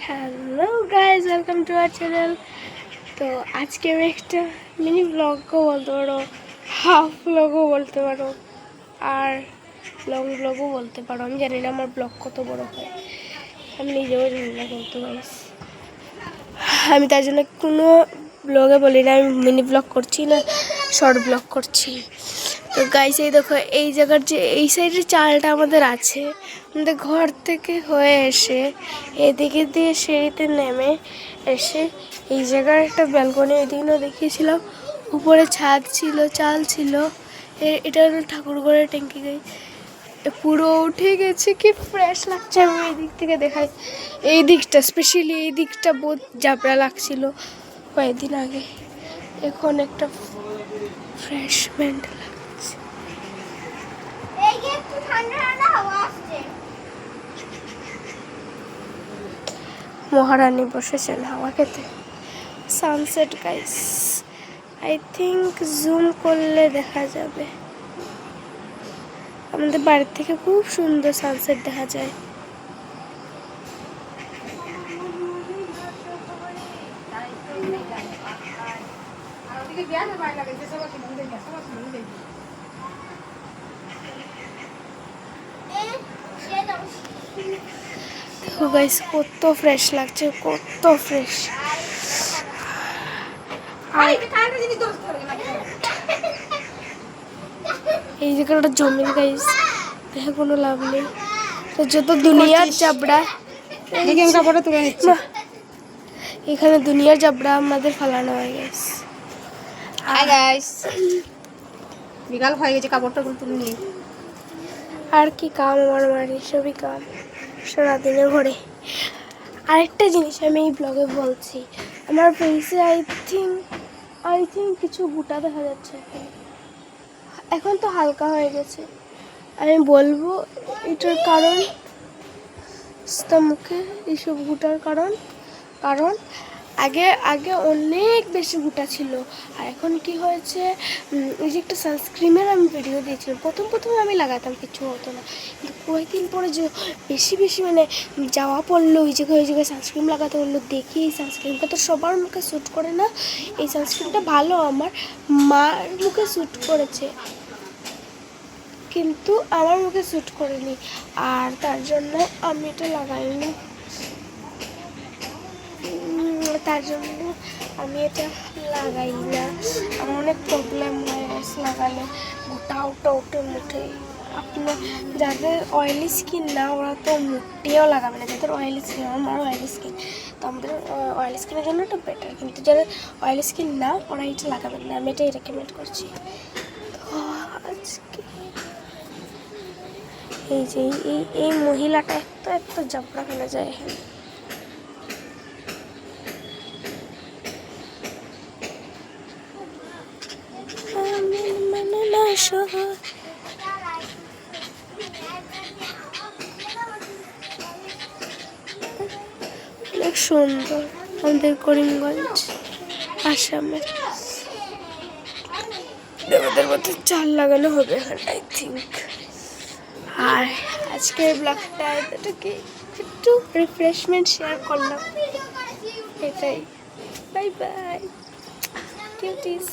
Hello guys, welcome to our channel. তো আজকে আমি একটা মিনি ব্লগও বলতে পারো, হাফ ব্লগও বলতে পারো, আর লং ব্লগও বলতে পারো। আমি জানি না আমার ব্লগ কত বড় হয়, আমি নিজেও জানি না। কিন্তু গাইজ আমি তার জন্য কোনো ব্লগে বলি না আমি মিনি ব্লগ করছি না শর্ট ব্লগ করছি। তো গাইস এই দেখো, এই জায়গার যে এই সাইডের চালটা আমাদের আছে, আমাদের ঘর থেকে হয়ে এসে এদিকে দিয়ে সিঁড়িতে নেমে এসে এই জায়গার একটা ব্যালকনি ওইদিনও দেখিয়েছিলাম, উপরে ছাদ ছিল, চাল ছিল। এটা হলো ঠাকুরঘরের ট্যাঙ্কি। গাই পুরো উঠে গেছে, কি ফ্রেশ লাগছে। আমি এই দিক থেকে দেখাই, এই দিকটা স্পেশালি এই দিকটা বহুত জাবড়া লাগছিল কয়েকদিন আগে, এখন একটা ফ্রেশমেন্ট লাগছে। মহারানী বসেছেন হাওয়া খেতে। Sunset guys, I think zoom করলে দেখা যাবে। আমাদের বাড়ির থেকে খুব সুন্দর সানসেট দেখা যায়। দেখো গাইস, কত ফ্রেশ লাগছে, কত ফ্রেশ। এই জায়গাটা জমি গাইস, দেখে কোনো লাভ নেই। তো যত দুনিয়ার চাবড়া, এখানে দুনিয়ার চাবড়া আমাদের ফালানো হয় গাইস। হাই গাইস, বিকাল হয়ে গেছে, কাপড়টা তুলে নিয়ে। আর কি কাম আমার বাড়ি, সবই কাম সারাদিনে ঘরে। আরেকটা জিনিস আমি এই ব্লগে বলছি, আমার ফেসে আই থিঙ্ক কিছু গুটা দেখা যাচ্ছে। এখন তো হালকা হয়ে গেছে। আমি বলবো এটার কারণ মুখে এইসব গুটার কারণ আগে অনেক বেশি গুটা ছিল। আর এখন কি হয়েছে, ওই যে একটা সানস্ক্রিনের আমি ভিডিও দিয়েছিলাম, প্রথমে আমি লাগাতাম, কিছু হতো না। কিন্তু কয়েকদিন পরে যে বেশি মানে যাওয়া পড়লো, ওই জায়গায় সানস্ক্রিন লাগাতে বললো। দেখি এই সানস্ক্রিনটা তো সবার মুখে শ্যুট করে না, এই সানস্ক্রিনটা ভালো, আমার মার মুখে শ্যুট করেছে কিন্তু আমার মুখে শ্যুট করেনি, আর তার জন্য আমি এটা লাগাইনি। তার জন্য আমি এটা লাগাই না। আমার অনেক প্রবলেম হয় লাগালে, গোটা উঠে মুঠে। আপনার যাদের অয়েলি স্কিন না, ওরা তো মুটেও লাগাবে না। যাদের অয়েলি স্কিন, আমার অয়েলি স্কিন, তো আমাদের অয়েলি স্কিনের জন্য এটা বেটার। কিন্তু যাদের অয়েলি স্কিন না, ওরা এটা লাগাবেন না, আমি এটাই রেকমেন্ড করছি। তো আজকে এই যে এই মহিলাটা এত জাবড়া ফেলে যায় এখানে। অনেক সুন্দর আমাদের করিমগঞ্জ, আসামে। দেবতার মধ্যে চাল লাগানো হবে এখানে আই থিঙ্ক। আর আজকের ব্লগটা একটু রিফ্রেশমেন্ট শেয়ার করলাম, এটাই। Bye bye cuties.